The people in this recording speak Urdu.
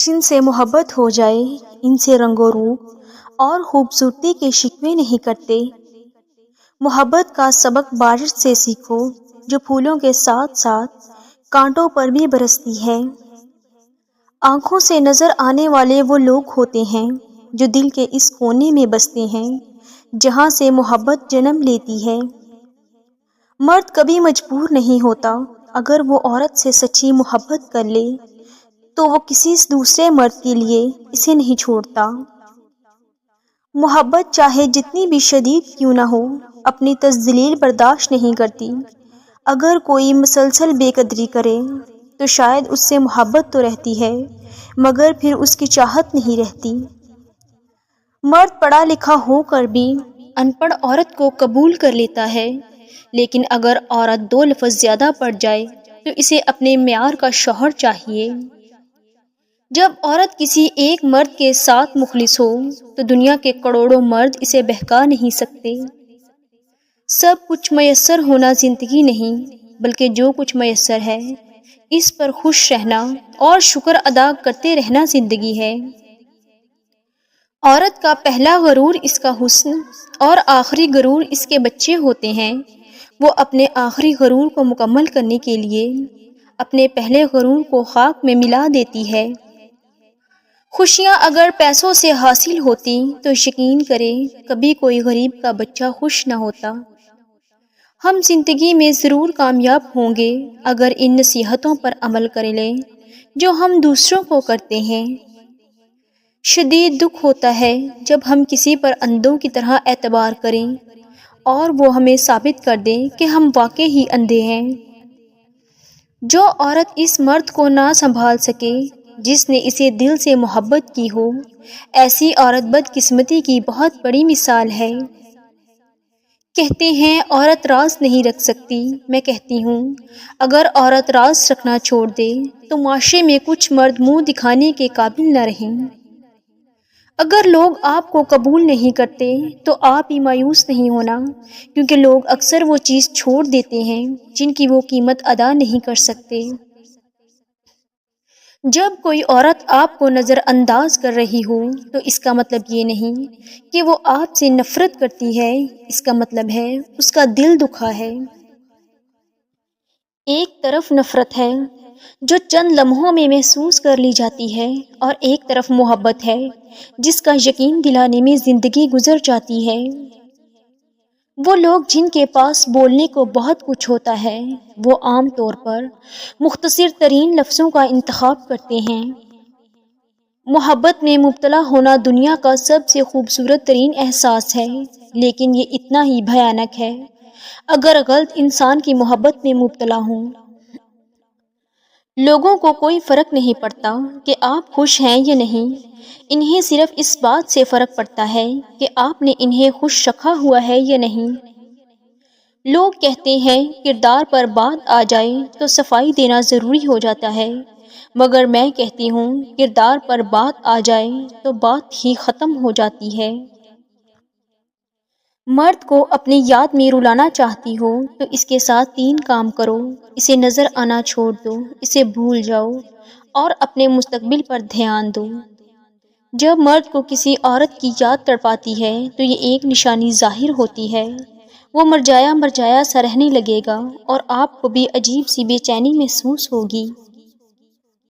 جن سے محبت ہو جائے، ان سے رنگ و روپ اور خوبصورتی کے شکوے نہیں کرتے۔ محبت کا سبق بارش سے سیکھو، جو پھولوں کے ساتھ ساتھ کانٹوں پر بھی برستی ہے۔ آنکھوں سے نظر آنے والے وہ لوگ ہوتے ہیں جو دل کے اس کونے میں بستے ہیں جہاں سے محبت جنم لیتی ہے۔ مرد کبھی مجبور نہیں ہوتا، اگر وہ عورت سے سچی محبت کر لے تو وہ کسی دوسرے مرد کے لیے اسے نہیں چھوڑتا۔ محبت چاہے جتنی بھی شدید کیوں نہ ہو، اپنی تذلیل برداشت نہیں کرتی۔ اگر کوئی مسلسل بے قدری کرے تو شاید اس سے محبت تو رہتی ہے، مگر پھر اس کی چاہت نہیں رہتی۔ مرد پڑھا لکھا ہو کر بھی ان پڑھ عورت کو قبول کر لیتا ہے، لیکن اگر عورت 2 لفظ زیادہ پڑھ جائے تو اسے اپنے معیار کا شوہر چاہیے۔ جب عورت کسی ایک مرد کے ساتھ مخلص ہو تو دنیا کے کروڑوں مرد اسے بہکا نہیں سکتے۔ سب کچھ میسر ہونا زندگی نہیں، بلکہ جو کچھ میسر ہے اس پر خوش رہنا اور شکر ادا کرتے رہنا زندگی ہے۔ عورت کا پہلا غرور اس کا حسن اور آخری غرور اس کے بچے ہوتے ہیں۔ وہ اپنے آخری غرور کو مکمل کرنے کے لیے اپنے پہلے غرور کو خاک میں ملا دیتی ہے۔ خوشیاں اگر پیسوں سے حاصل ہوتی تو یقین کریں کبھی کوئی غریب کا بچہ خوش نہ ہوتا۔ ہم زندگی میں ضرور کامیاب ہوں گے اگر ان نصیحتوں پر عمل کر لیں جو ہم دوسروں کو کرتے ہیں۔ شدید دکھ ہوتا ہے جب ہم کسی پر اندھوں کی طرح اعتبار کریں اور وہ ہمیں ثابت کر دیں کہ ہم واقعی ہی اندھے ہیں۔ جو عورت اس مرد کو نہ سنبھال سکے جس نے اسے دل سے محبت کی ہو، ایسی عورت بدقسمتی کی بہت بڑی مثال ہے۔ کہتے ہیں عورت راز نہیں رکھ سکتی، میں کہتی ہوں اگر عورت راز رکھنا چھوڑ دے تو معاشرے میں کچھ مرد منہ دکھانے کے قابل نہ رہیں۔ اگر لوگ آپ کو قبول نہیں کرتے تو آپ ہی مایوس نہیں ہونا، کیونکہ لوگ اکثر وہ چیز چھوڑ دیتے ہیں جن کی وہ قیمت ادا نہیں کر سکتے۔ جب کوئی عورت آپ کو نظر انداز کر رہی ہو تو اس کا مطلب یہ نہیں کہ وہ آپ سے نفرت کرتی ہے، اس کا مطلب ہے اس کا دل دکھا ہے۔ ایک طرف نفرت ہے جو چند لمحوں میں محسوس کر لی جاتی ہے، اور ایک طرف محبت ہے جس کا یقین دلانے میں زندگی گزر جاتی ہے۔ وہ لوگ جن کے پاس بولنے کو بہت کچھ ہوتا ہے وہ عام طور پر مختصر ترین لفظوں کا انتخاب کرتے ہیں۔ محبت میں مبتلا ہونا دنیا کا سب سے خوبصورت ترین احساس ہے، لیکن یہ اتنا ہی بھیانک ہے اگر غلط انسان کی محبت میں مبتلا ہوں۔ لوگوں کو کوئی فرق نہیں پڑتا کہ آپ خوش ہیں یا نہیں، انہیں صرف اس بات سے فرق پڑتا ہے کہ آپ نے انہیں خوش رکھا ہوا ہے یا نہیں۔ لوگ کہتے ہیں کردار پر بات آ جائے تو صفائی دینا ضروری ہو جاتا ہے، مگر میں کہتی ہوں کردار پر بات آ جائے تو بات ہی ختم ہو جاتی ہے۔ مرد کو اپنی یاد میں رلانا چاہتی ہو تو اس کے ساتھ 3 کام کرو: اسے نظر آنا چھوڑ دو، اسے بھول جاؤ اور اپنے مستقبل پر دھیان دو۔ جب مرد کو کسی عورت کی یاد تڑپاتی ہے تو یہ ایک نشانی ظاہر ہوتی ہے، وہ مرجایا سا رہنے لگے گا اور آپ کو بھی عجیب سی بے چینی محسوس ہوگی۔